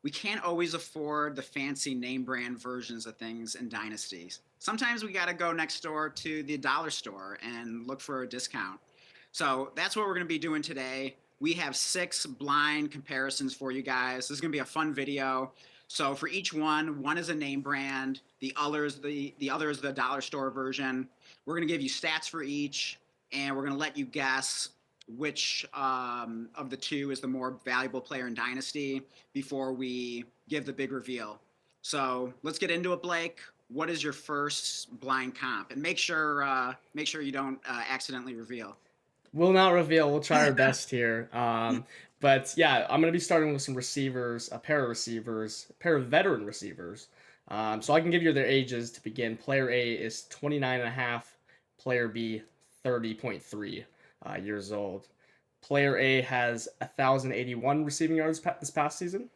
we can't always afford the fancy name brand versions of things in dynasties. Sometimes we got to go next door to the dollar store and look for a discount. So that's what we're going to be doing today. We have 6 blind comparisons for you guys. This is going to be a fun video. So for each one is a name brand. The other is the dollar store version. We're going to give you stats for each, and we're going to let you guess which of the two is the more valuable player in Dynasty before we give the big reveal. So let's get into it, Blake. What is your first blind comp? And make sure you don't accidentally reveal. We'll not reveal. We'll try our best here. But yeah, I'm going to be starting with some receivers, a pair of receivers, a pair of veteran receivers. So I can give you their ages to begin. Player A is 29 and a half. Player B, 30.3 years old. Player A has 1,081 receiving yards this past season.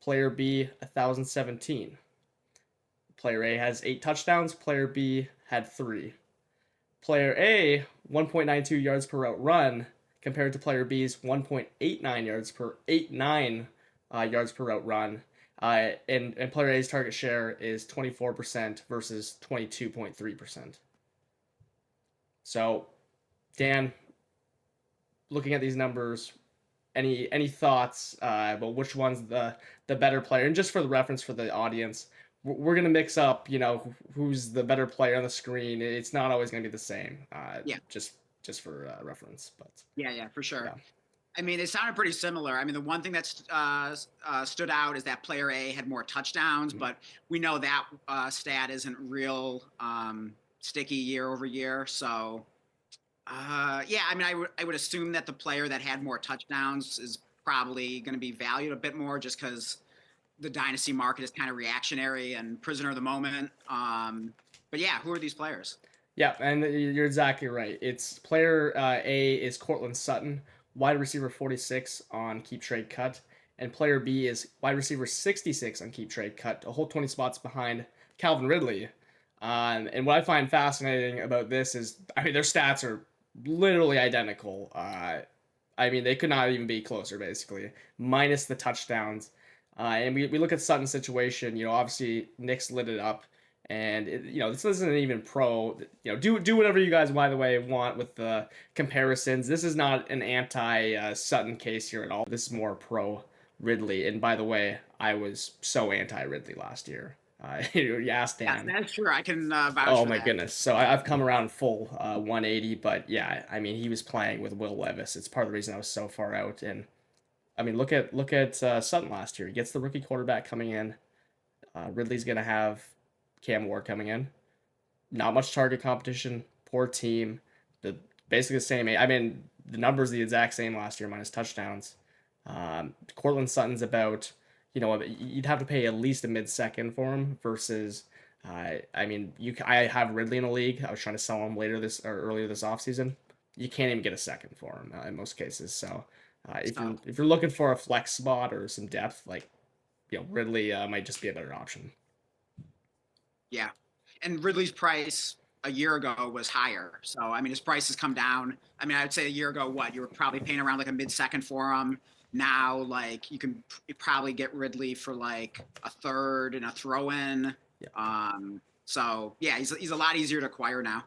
Player B, 1,017. Player A has 8 touchdowns. Player B had 3. Player A 1.92 yards per route run compared to player B's 1.89 yards per route run. And player A's target share is 24% versus 22.3%. So, Dan, looking at these numbers, any thoughts about which one's the better player? And just for the reference for the audience, we're gonna mix up, who's the better player on the screen. It's not always gonna be the same. Yeah, Just for reference, but yeah, for sure. yeah. I mean, they sounded pretty similar. I mean, the one thing that stood out is that player A had more touchdowns, Mhm. but we know that stat isn't real sticky year over year. So, yeah, I mean, I would assume that the player that had more touchdowns is probably going to be valued a bit more just because the dynasty market is kind of reactionary and prisoner of the moment. But yeah, who are these players? Yeah, and you're exactly right. It's player A is Cortland Sutton, wide receiver 46 on keep trade cut, and player B is wide receiver 66 on keep trade cut, a whole 20 spots behind Calvin Ridley. And what I find fascinating about this is, I mean, their stats are literally identical. I mean, they could not even be closer, basically, minus the touchdowns. And we look at Sutton's situation. Obviously Nick's lit it up, and this isn't even pro. Do whatever you guys, by the way, want with the comparisons. This is not an anti Sutton case here at all. This is more pro Ridley. And by the way, I was so anti Ridley last year. You asked Yes, Dan. that's true. I can vouch Oh for my that. goodness. So I've come around full 180, but yeah, I mean he was playing with Will Levis. It's part of the reason I was so far out. And I mean look at Sutton last year. He gets the rookie quarterback coming in. Ridley's gonna have Cam Ward coming in. Not much target competition. Poor team. The basically the same. I mean the numbers the exact same last year minus touchdowns. Cortland Sutton's about, you'd have to pay at least a mid-second for him versus, I mean, I have Ridley in a league. I was trying to sell him earlier this offseason. You can't even get a second for him in most cases. So if So you're looking for a flex spot or some depth, like, Ridley might just be a better option. yeah, and Ridley's price a year ago was higher. So I mean, his price has come down. I mean, I would say a year ago, what you were probably paying around like a mid-second for him. Now, like you can probably get Ridley for like a third and a throw-in. Yeah, So yeah, he's a lot easier to acquire now.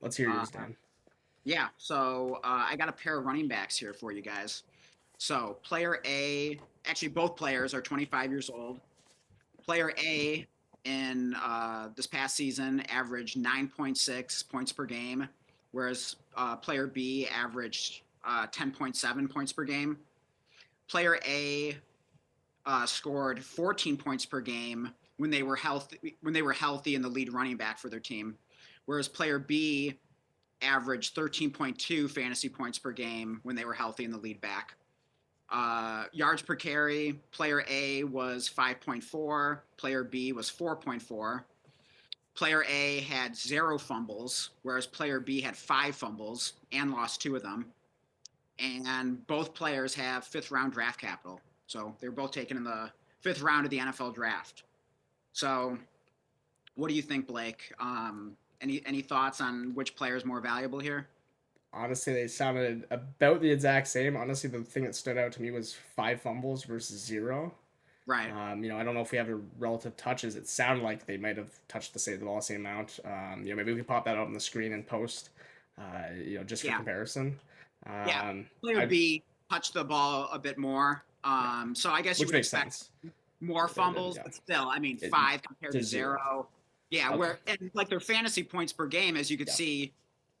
let's hear Uh, yours, Dan. yeah, so I got a pair of running backs here for you guys. So player A, actually both players are 25 years old. Player A in this past season averaged 9.6 points per game, whereas player B averaged 10.7 points per game. Player A scored 14 points per game when they were healthy and the lead running back for their team, whereas player B averaged 13.2 fantasy points per game when they were healthy and the lead back. Yards per carry, player A was 5.4, player B was 4.4. Player A had 0 fumbles, whereas player B had 5 fumbles and lost 2 of them. And both players have fifth round draft capital. So they're both taken in the fifth round of the NFL draft. So what do you think, Blake? Any thoughts on which player is more valuable here? Honestly, they sounded about the exact same. Honestly, the thing that stood out to me was 5 fumbles versus 0. Right. I don't know if we have the relative touches. It sounded like they might have touched the ball the same amount. Maybe we can pop that up on the screen and post, just for Yeah. comparison. Yeah. Um, Player I B touched the ball a bit more. Yeah, So I guess you which would makes expect sense. more fumbles, Yeah, but still, I mean, it, 5 compared to to zero. 0. Yeah, Okay. where and like their fantasy points per game, as you could Yeah. see,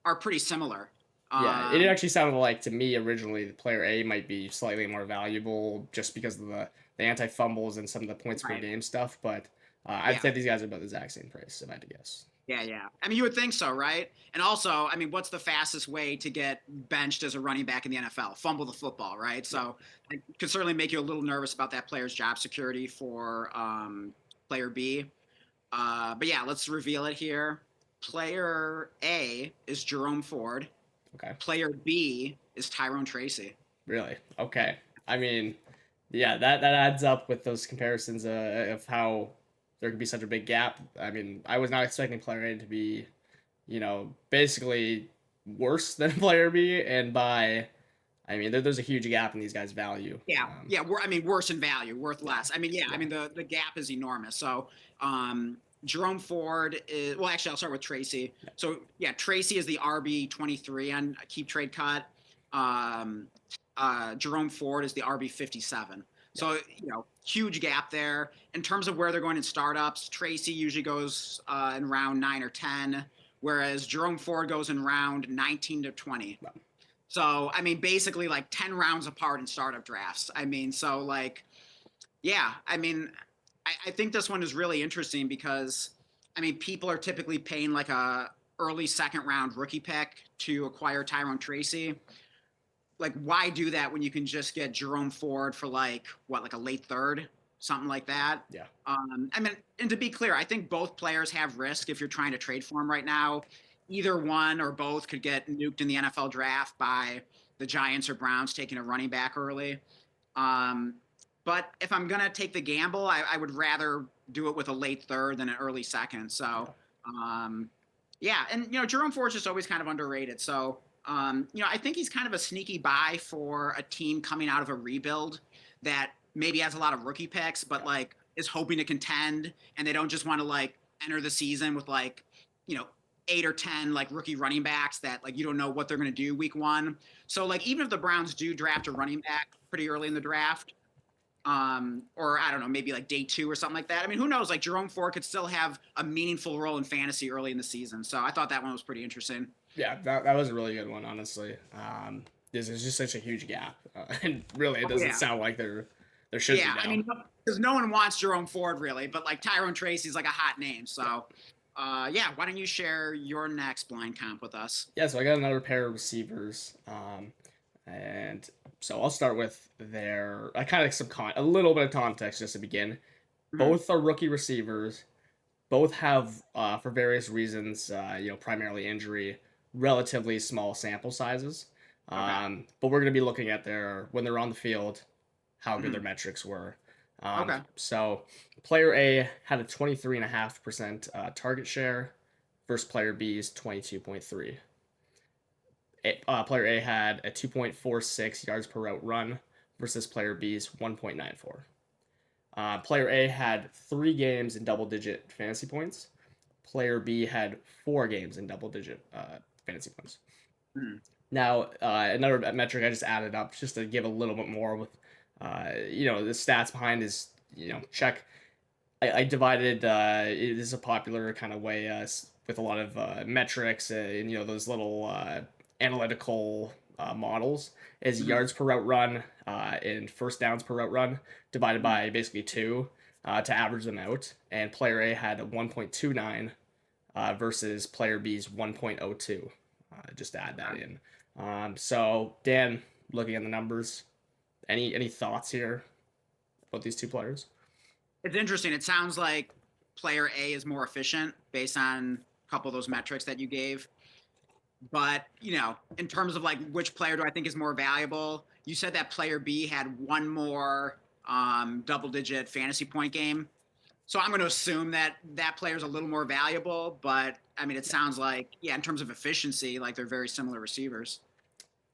are pretty similar. Yeah, it Um, actually sounded like to me originally the player A might be slightly more valuable just because of the anti fumbles and some of the points per right. game stuff. But I'd Yeah. say these guys are about the exact same price if I had to guess. Yeah, yeah. I mean, you would think so, right? And also, I mean, what's the fastest way to get benched as a running back in the NFL? Fumble the football, right? Yeah. So it could certainly make you a little nervous about that player's job security for player B. But yeah, let's reveal it here. Player A is Jerome Ford. Okay. Player B is Tyrone Tracy. Really? Okay. I mean, yeah, that adds up with those comparisons of how there could be such a big gap. I mean, I was not expecting player A to be, basically worse than player B, and I mean, there's a huge gap in these guys' value. Yeah, yeah. I mean, worse in value, worth Yeah, less. I mean, yeah. I yeah, mean, the gap is enormous. So, Jerome Ford is well. Actually, I'll start with Tracy. yeah, So, yeah, Tracy is the RB 23 on a keep trade cut. Um, Jerome Ford is the RB 57. yeah. So, huge gap there in terms of where they're going in startups. Tracy usually goes in round 9 or 10, whereas Jerome Ford goes in round 19 to 20. Wow. So, I mean, basically like 10 rounds apart in startup drafts. I mean, so like, yeah, I mean, I think this one is really interesting because, I mean, people are typically paying like a early second round rookie pick to acquire Tyrone Tracy. Like, why do that when you can just get Jerome Ford for like, what, like a late third, something like that? Yeah. I mean, and to be clear, I think both players have risk if you're trying to trade for them right now. Either one or both could get nuked in the NFL draft by the Giants or Browns taking a running back early. Um, but if I'm gonna take the gamble, I would rather do it with a late third than an early second. So, Yeah. um, yeah, and Jerome Ford's just always kind of underrated. So, I think he's kind of a sneaky buy for a team coming out of a rebuild that maybe has a lot of rookie picks, but Yeah. like is hoping to contend, and they don't just want to like enter the season with like, you know, 8 or 10 like rookie running backs that like you don't know what they're going to do week 1. So like even if the Browns do draft a running back pretty early in the draft, or I don't know, maybe like day 2 or something like that. I mean, who knows? Like Jerome Ford could still have a meaningful role in fantasy early in the season. So I thought that one was pretty interesting. Yeah, that was a really good one, honestly. This is just such a huge gap, and really, it Oh doesn't yeah, sound like there should be yeah. I now. mean, because no one wants Jerome Ford really, but like Tyrone Tracy's like a hot name. Yeah, So, yeah. Why don't you share your next blind comp with us? yeah. So I got another pair of receivers, and so I'll start with their I kind of a little bit of context just to begin. Mhm. Both are rookie receivers. Both have, for various reasons, primarily injury, relatively small sample sizes. Okay. But we're going to be looking at when they're on the field, how good their Mhm. metrics were. Okay. So player A had a 23.5% target share versus player B's 22.3. Player A had a 2.46 yards per route run versus player B's 1.94. Player A had 3 games in double digit fantasy points. Player B had 4 games in double digit fantasy points. Mhm. Now, another metric I just added up just to give a little bit more with, the stats behind is, check. I divided, it is a popular kind of way with a lot of metrics and, those little analytical models is Mhm. yards per route run and first downs per route run divided Mhm. by basically 2 to average them out. And player A had a 1.29 versus player B's 1.02. Just to add that Okay. in. So Dan, looking at the numbers, any thoughts here about these two players? It's interesting. It sounds like player A is more efficient based on a couple of those metrics that you gave. But, in terms of like which player do I think is more valuable, you said that player B had one more double digit fantasy point game. So I'm going to assume that that player is a little more valuable. But I mean, it Yeah. sounds like, yeah, in terms of efficiency, like they're very similar receivers.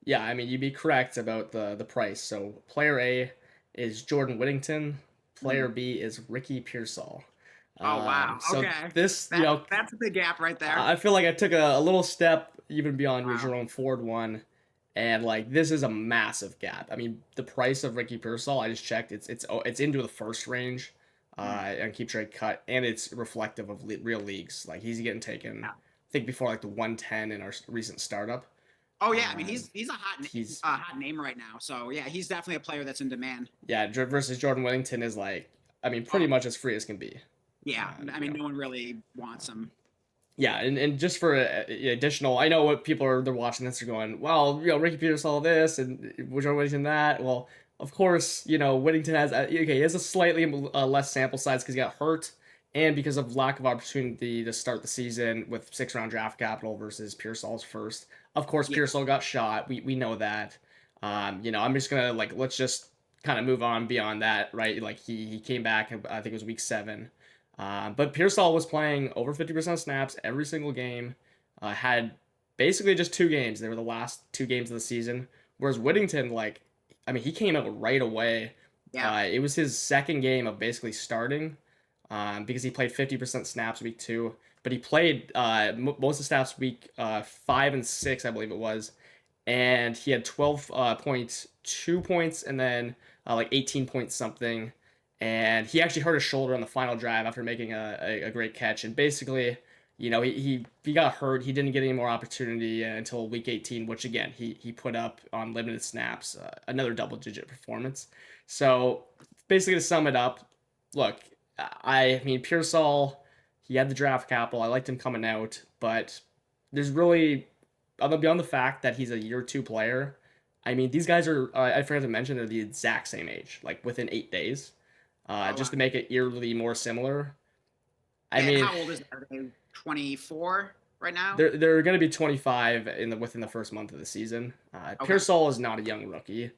Yeah, I mean you'd be correct about the price. So player A is Jordan Whittington, player B is Ricky Pearsall. Oh wow. So Okay. this, That's a big gap right there. I feel like I took a little step even beyond your Wow. Jerome Ford one, and like this is a massive gap. I mean, the price of Ricky Pearsall, I just checked, it's into the first range, Mm. on keep trade cut, and it's reflective of real leagues. Like he's getting taken, Yeah. I think before like the 110 in our recent startup. Oh yeah. I mean, Um, he's a he's hot name right now. So yeah, he's definitely a player that's in demand. yeah versus Jordan Whittington is like, I mean, pretty Oh much as free as can be. yeah. I You mean, know, no one really wants him. yeah, and just for additional, I know what people are they're watching this are going, well, Ricky Peters all this and Jordan Whittington that. Well, of course, Whittington has okay, he has a slightly less sample size because he got hurt and because of lack of opportunity to start the season with 6 round draft capital versus Pearsall's first. Of course, Yeah. Pearsall got shot. We know that. I'm just gonna like let's just kind of move on beyond that, right? Like he came back, I think it was week 7. But Pearsall was playing over 50% snaps every single game. Had basically just 2 games. They were the last 2 games of the season. Whereas Whittington, like, I mean, he came out right away. Yeah. It was his second game of basically starting, because he played 50% snaps week 2. But he played most of the snaps week 5 and 6, I believe it was. And he had 12.2 points and then like 18 points something, and he actually hurt his shoulder on the final drive after making a great catch. And basically, he got hurt. He didn't get any more opportunity until week 18, which again he put up on limited snaps, another double digit performance. So basically, to sum it up, look, I mean Pearsall, he had the draft capital. I liked him coming out, but there's really beyond the fact that he's a year 2 player. I mean, these guys are, I forgot to mention, they're the exact same age, like within 8 days, Oh just wow. to make it eerily more similar. I Yeah. And mean, how old is are they? 24 right now. they're going to be 25 within the first month of the season. Okay. Pearsall is not a young rookie.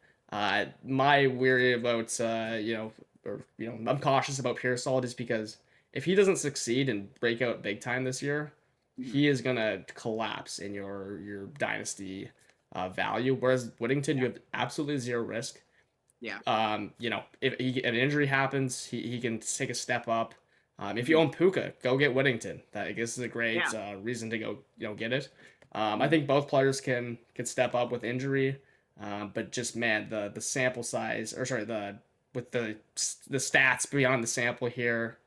My weary about, I'm cautious about Pearsall just because if he doesn't succeed and break out big time this year, Mhm. he is gonna collapse in your dynasty value. Whereas Whittington, you Yeah. have absolutely zero risk. Yeah. If an injury happens, he can take a step up. If you Mhm. own Puka, go get Whittington. That I guess is a great Yeah. reason to go get it. I Mhm. think both players can step up with injury, but just man, the sample size, or sorry, with the stats beyond the sample here,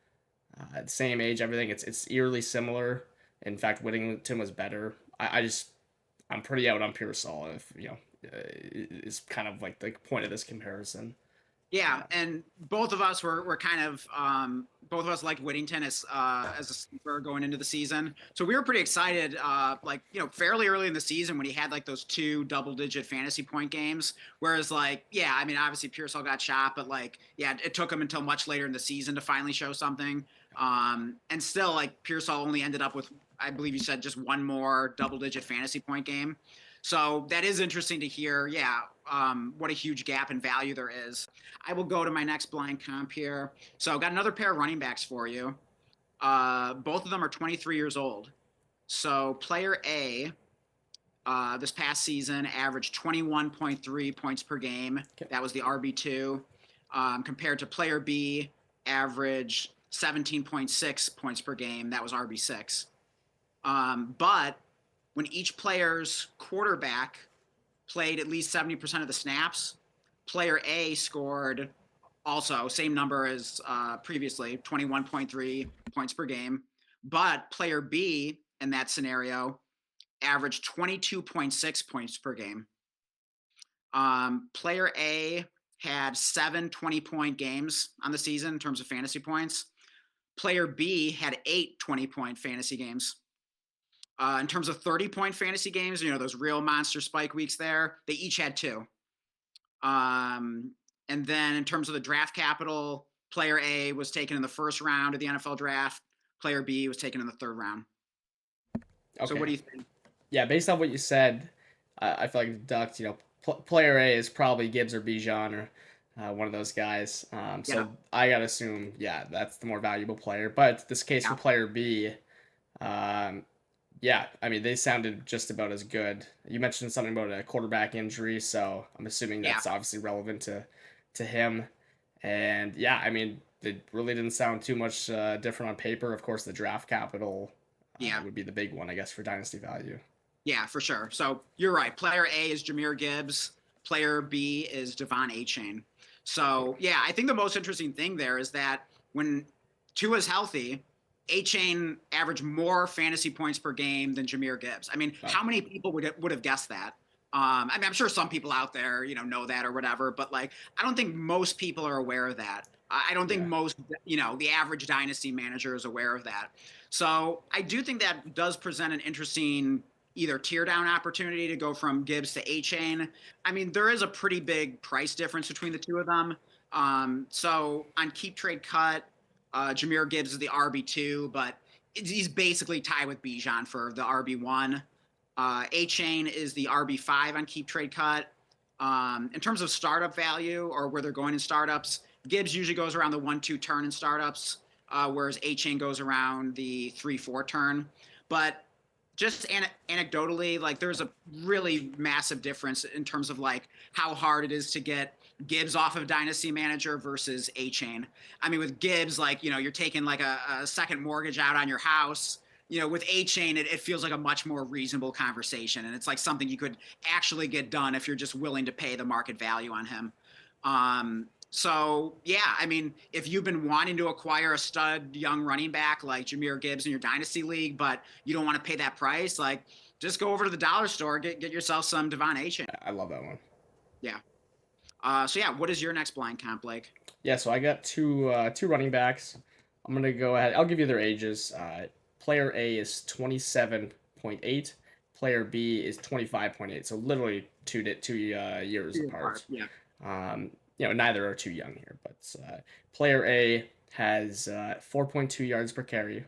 same age, everything. It's eerily similar. In fact, Whittington was better. I'm pretty out on Pearsall. If is kind of like the point of this comparison. Yeah, and both of us were kind of both of us liked Whittington as a sleeper going into the season. So we were pretty excited, like fairly early in the season when he had like those 2 double-digit fantasy point games. Whereas like yeah, I mean obviously Pearsall got shot, but like yeah, it took him until much later in the season to finally show something. And still like Pearsall only ended up with I believe you said just one more double-digit fantasy point game. So that is interesting to hear. Yeah, what a huge gap in value there is. I will go to my next blind comp here. So I've got another pair of running backs for you. Both of them are 23 years old. So player A, this past season, averaged 21.3 points per game. Okay. That was the RB2. Compared to player B, averaged 17.6 points per game. That was RB6. But when each player's quarterback played at least 70% of the snaps, player A scored also same number as previously, 21.3 points per game. But player B in that scenario averaged 22.6 points per game. Player A had 7 20-point games on the season in terms of fantasy points. Player B had 8 20-point fantasy games. In terms of 30-point fantasy games, those real monster spike weeks there, they each had 2. Um, and then in terms of the draft capital, player A was taken in the first round of the NFL draft. Player B was taken in the third round. So what Okay. do you think? Yeah, based on what you said, I feel like deduct. Player A is probably Gibbs or Bijan or one of those guys. Yeah, So I gotta assume, yeah, that's the more valuable player. But this case for yeah, player B, um, yeah, I mean, they sounded just about as good. You mentioned something about a quarterback injury, so I'm assuming yeah, that's obviously relevant to him. And yeah, I mean, it really didn't sound too much different on paper. Of course, the draft capital Yeah. would be the big one, I guess, for dynasty value. Yeah, for sure. So you're right. Player A is Jameer Gibbs. Player B is Devon Achane. So yeah, I think the most interesting thing there is that when Tua's healthy, Achane averaged more fantasy points per game than Jameer Gibbs. I mean, Oh, how many people would have guessed that? I mean, I'm sure some people out there, know that or whatever, but like, I don't think most people are aware of that. I don't think yeah. most, the average dynasty manager is aware of that. So I do think that does present an interesting either tear down opportunity to go from Gibbs to Achane. I mean, there is a pretty big price difference between the two of them. So on keep trade cut, Jameer Gibbs is the RB2, but he's basically tied with Bijan for the RB1. Achane is the RB5 on keep trade cut. In terms of startup value or where they're going in startups, Gibbs usually goes around the 1-2 turn in startups, whereas Achane goes around the 3-4 turn. But just anecdotally, like there's a really massive difference in terms of like how hard it is to get Gibbs off of Dynasty Manager versus Achane. I mean, with Gibbs, like, you're taking like a second mortgage out on your house. With Achane, it feels like a much more reasonable conversation. And it's like something you could actually get done if you're just willing to pay the market value on him. So yeah, I mean, if you've been wanting to acquire a stud young running back like Jameer Gibbs in your dynasty league, but you don't want to pay that price, like just go over to the dollar store, get yourself some Devon Achane. I love that one. Yeah. So yeah, what is your next blind comp like? Yeah, so I got two running backs. I'm gonna go ahead. I'll give you their ages. Player A is 27.8. Player B is 25.8. So literally two years apart. Yeah. Neither are too young here, but player A has 4.2 yards per carry.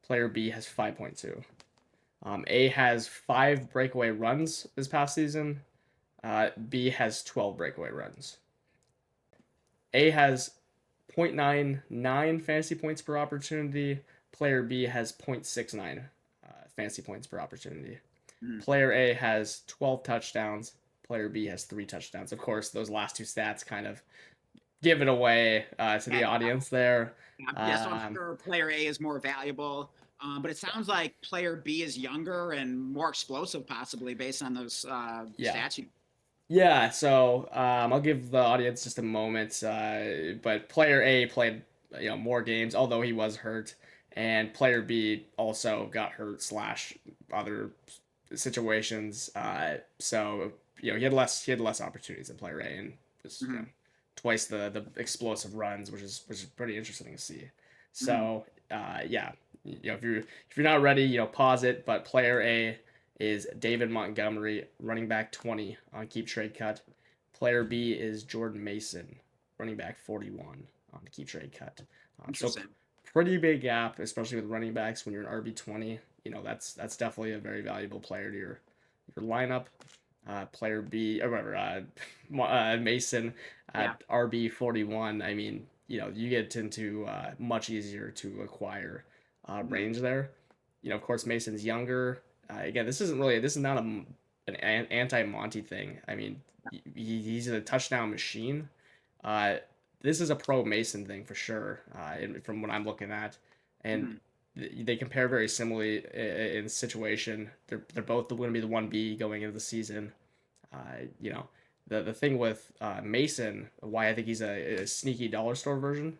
Player B has 5.2. A has 5 breakaway runs this past season. B has 12 breakaway runs. A has 0.99 fantasy points per opportunity. Player B has 0.69 fantasy points per opportunity. Mhm. Player A has 12 touchdowns. Player B has 3 touchdowns. Of course, those last two stats kind of give it away to the Yeah, audience there. yeah, so I'm Um, sure player A is more valuable, but it sounds like player B is younger and more explosive, possibly based on those yeah, stats. yeah. So I'll give the audience just a moment. But player A played more games, although he was hurt, and player B also got hurt slash other situations. So he had less opportunities than player A, and just Mhm. twice the explosive runs, which is pretty interesting to see. Mhm. So yeah, if you're not ready, pause it. But player A is David Montgomery, running back 20 on keep trade cut. Player B is Jordan Mason, running back 41 on keep trade cut. So Interesting. pretty big gap, especially with running backs when you're an RB20. That's definitely a very valuable player to your lineup. Player B, or whatever, Mason Yeah. at RB41. I mean, you get into much easier to acquire Mhm. range there. Of course, Mason's younger. Again, this is not an anti Monty thing. I mean, he's a touchdown machine. Uh, this is a pro Mason thing for sure, from what I'm looking at, and Mhm. they compare very similarly in situation. They're both going to be the 1B going into the season. You know, the thing with Mason, why I think he's a sneaky dollar store version,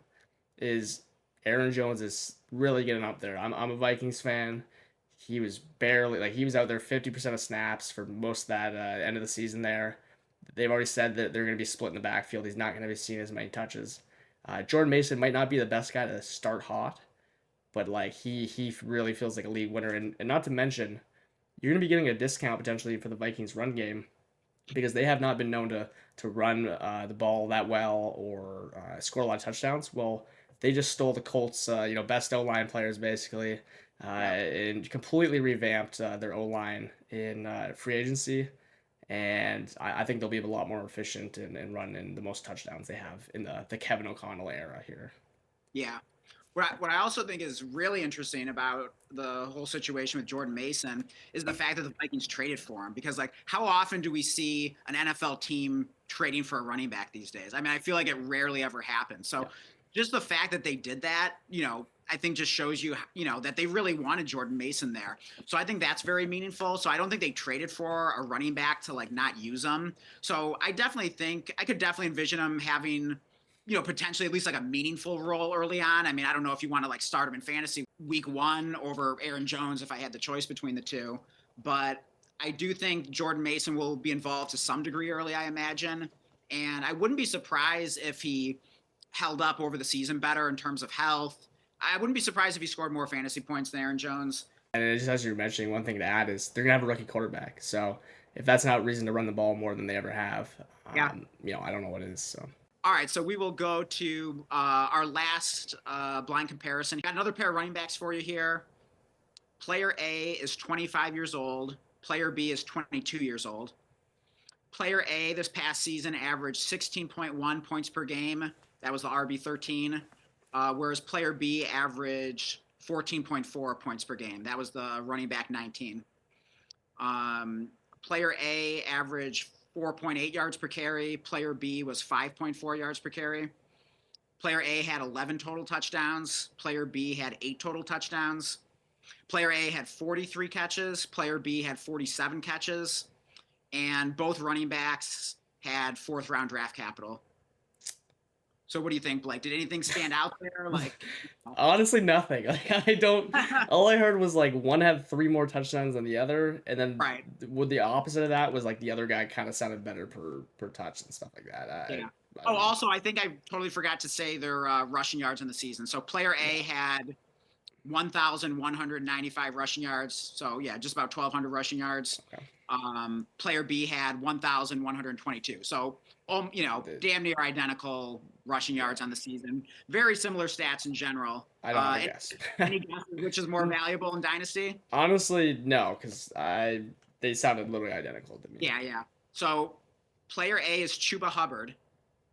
is Aaron Jones is really getting up there. I'm a Vikings fan. He was barely he was out there 50% of snaps for most of that end of the season there. They've already said that they're going to be split in the backfield. He's not going to be seeing as many touches. Jordan Mason might not be the best guy to start hot, but he really feels like a league winner. And not to mention, you're going to be getting a discount potentially for the Vikings run game because they have not been known to run the ball that well or score a lot of touchdowns. Well, they just stole the Colts, best O line players basically, Yeah. and completely revamped their O line in free agency. And I think they'll be a lot more efficient and run in the most touchdowns they have in the Kevin O'Connell era here. Yeah. What I also think is really interesting about the whole situation with Jordan Mason is the fact that the Vikings traded for him. Because, like, how often do we see an NFL team trading for a running back these days? I mean, I feel like it rarely ever happens. So Yeah. just the fact that they did that, I think just shows you, that they really wanted Jordan Mason there. So I think that's very meaningful. So I don't think they traded for a running back to like not use them. So I definitely think I could definitely envision him having, potentially at least like a meaningful role early on. I mean, I don't know if you want to like start him in fantasy week 1 over Aaron Jones if I had the choice between the two, but I do think Jordan Mason will be involved to some degree early, I imagine. And I wouldn't be surprised if he held up over the season better in terms of health. I wouldn't be surprised if he scored more fantasy points than Aaron Jones. And just as you're mentioning, one thing to add is they're gonna have a rookie quarterback. So if that's not reason to run the ball more than they ever have, Yeah. I don't know what is. So. All right, so we will go to our last blind comparison. Got another pair of running backs for you here. Player A is 25 years old. Player B is 22 years old. Player A this past season averaged 16.1 points per game. That was the RB13. Whereas player B averaged 14.4 points per game. That was the running back 19. Player A averaged 4.8 yards per carry. Player B was 5.4 yards per carry. Player A had 11 total touchdowns. Player B had 8 total touchdowns. Player A had 43 catches. Player B had 47 catches. And both running backs had 4th round draft capital. So what do you think, Blake? Did anything stand out there? Like, honestly, nothing. Like I don't. All I heard was like one had 3 more touchdowns than the other, and then right? with the opposite of that was like the other guy kind of sounded better per touch and stuff like that. Yeah. I Oh, don't know. also, I think I totally forgot to say their rushing yards in the season. So player A Yeah. had 1,195 rushing yards. So yeah, just about 1,200 rushing yards. Okay. Player B had 1,122. So, damn near identical rushing yards Yeah. on the season. Very similar stats in general. I don't have a guess. Any guesses which is more valuable in Dynasty? Honestly, no, because they sounded literally identical to me. Yeah, yeah. So player A is Chuba Hubbard.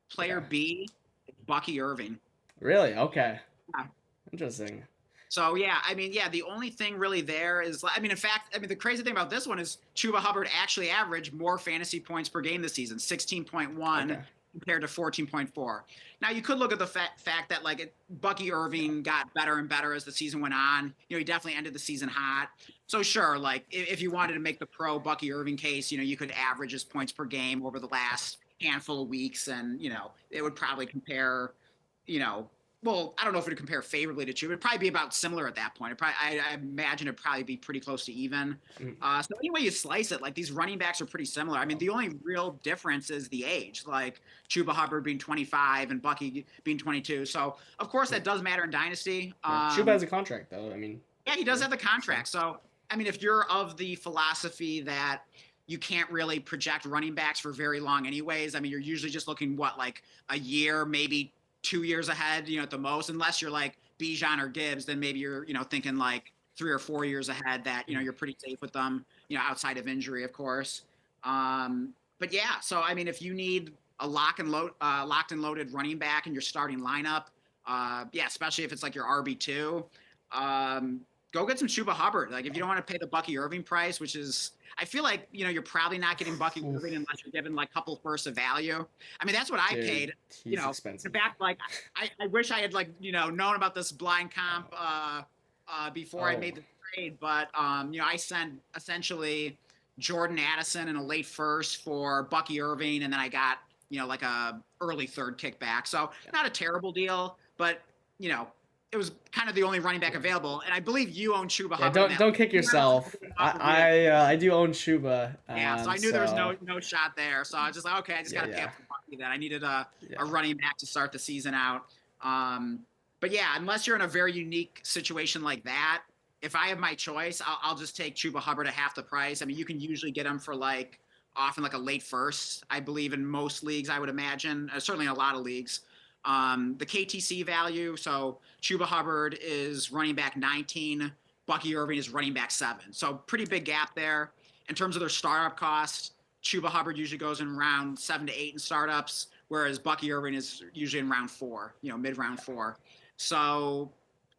Player Okay. B is Bucky Irving. Really? Okay. Yeah. Interesting. So yeah, I mean, yeah, the only thing really there is, I mean, in fact, I mean, the crazy thing about this one is Chuba Hubbard actually averaged more fantasy points per game this season, 16.1 Okay. compared to 14.4. Now you could look at the fact that like Bucky Irving got better and better as the season went on. He definitely ended the season hot. So sure, like if you wanted to make the pro Bucky Irving case, you could average his points per game over the last handful of weeks, and it would probably compare, you know, well, I don't know if it would compare favorably to Chuba. It'd probably be about similar at that point. I imagine it'd probably be pretty close to even. Mm. So any way you slice it, like these running backs are pretty similar. I mean, the only real difference is the age, like Chuba Hubbard being 25 and Bucky being 22. So of course that does matter in Dynasty. Yeah. Chuba has a contract though. I mean. Yeah, he does have the contract. So I mean, if you're of the philosophy that you can't really project running backs for very long anyways, I mean, you're usually just looking like a year, maybe 2 years ahead, at the most, unless you're like Bijan or Gibbs, then maybe you're, thinking like 3 or 4 years ahead that, you're pretty safe with them, outside of injury, of course. But yeah, so I mean, if you need a locked and loaded running back in your starting lineup, yeah, especially if it's like your RB2, go get some Chuba Hubbard. Like if you don't want to pay the Bucky Irving price, which is, I feel like, you're probably not getting Bucky Irving unless you're given like couple firsts of value. I mean, that's what I Dude, paid, he's expensive. In fact, like I wish I had like, known about this blind comp before I made the trade, but I sent essentially Jordan Addison in a late first for Bucky Irving, and then I got, like a early third kickback. So not a terrible deal, but it was kind of the only running back available, and I believe you own Chuba Yeah, Hubbard. don't kick yourself. I do own Chuba. Yeah, so I knew there was no shot there. So I was just like, okay, I just got to pay up for Bucky. Then I needed a running back to start the season out. But yeah, unless you're in a very unique situation like that, if I have my choice, I'll just take Chuba Hubbard at half the price. I mean, you can usually get him for like often like a late first, I believe, in most leagues. I would imagine, certainly in a lot of leagues. The KTC value, so Chuba Hubbard is running back 19, Bucky Irving is running back 7. So pretty big gap there. In terms of their startup cost, Chuba Hubbard usually goes in round 7 to 8 in startups, whereas Bucky Irving is usually in round 4, mid-round 4. So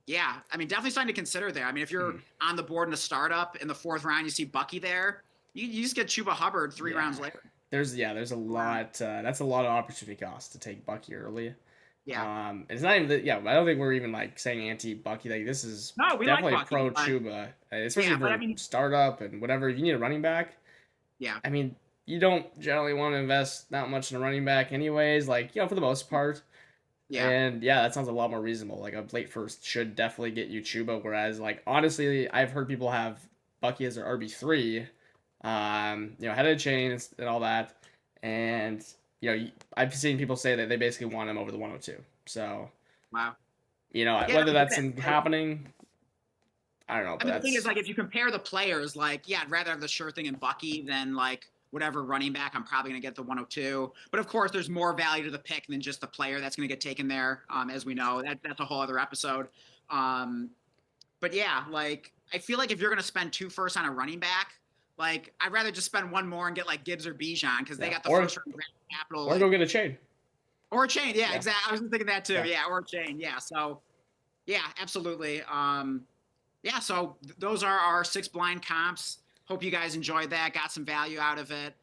yeah, I mean, definitely something to consider there. I mean, if you're on the board in a startup in the 4th round, you see Bucky there, you just get Chuba Hubbard 3 rounds later. There's a lot. That's a lot of opportunity cost to take Bucky early. Yeah. And it's not even that. Yeah, I don't think we're even like saying anti Bucky. Like this is No, we like definitely Bucky, pro but Chuba, especially yeah, but I for mean, startup and whatever. If you need a running back, yeah, I mean, you don't generally want to invest that much in a running back, anyways. Like for the most part. yeah, And yeah, that sounds a lot more reasonable. Like a late first should definitely get you Chuba. Whereas like honestly, I've heard people have Bucky as their RB3, head of the chain and all that. And I've seen people say that they basically want him over the 102. So wow. Yeah, no, whether I get that's that. happening, I don't know. I But mean, the thing is, that's like, if you compare the players, like, yeah, I'd rather have the sure thing in Bucky than like whatever running back. I'm probably gonna get the 102. But of course, there's more value to the pick than just the player that's gonna get taken there. As we know, that's a whole other episode. Um, but yeah, like, I feel like if you're gonna spend two firsts on a running back, like, I'd rather just spend one more and get like Gibbs or Bijan because they yeah, got the first round draft capital. or Like, go get a chain. or a chain, yeah, Yeah, exactly. I was just thinking that too. yeah. Yeah, or a chain, yeah. So yeah, absolutely. Yeah, so those are our six blind comps. Hope you guys enjoyed that, got some value out of it.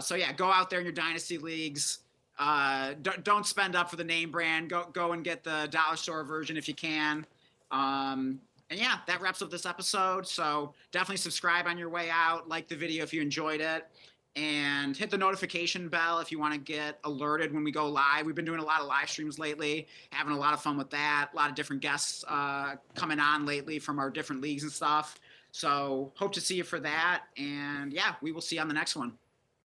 So yeah, go out there in your dynasty leagues. Don't spend up for the name brand. Go and get the dollar store version if you can. And yeah, that wraps up this episode. So definitely subscribe on your way out. Like the video if you enjoyed it. And hit the notification bell if you want to get alerted when we go live. We've been doing a lot of live streams lately, having a lot of fun with that. A lot of different guests coming on lately from our different leagues and stuff. So hope to see you for that. And yeah, we will see you on the next one.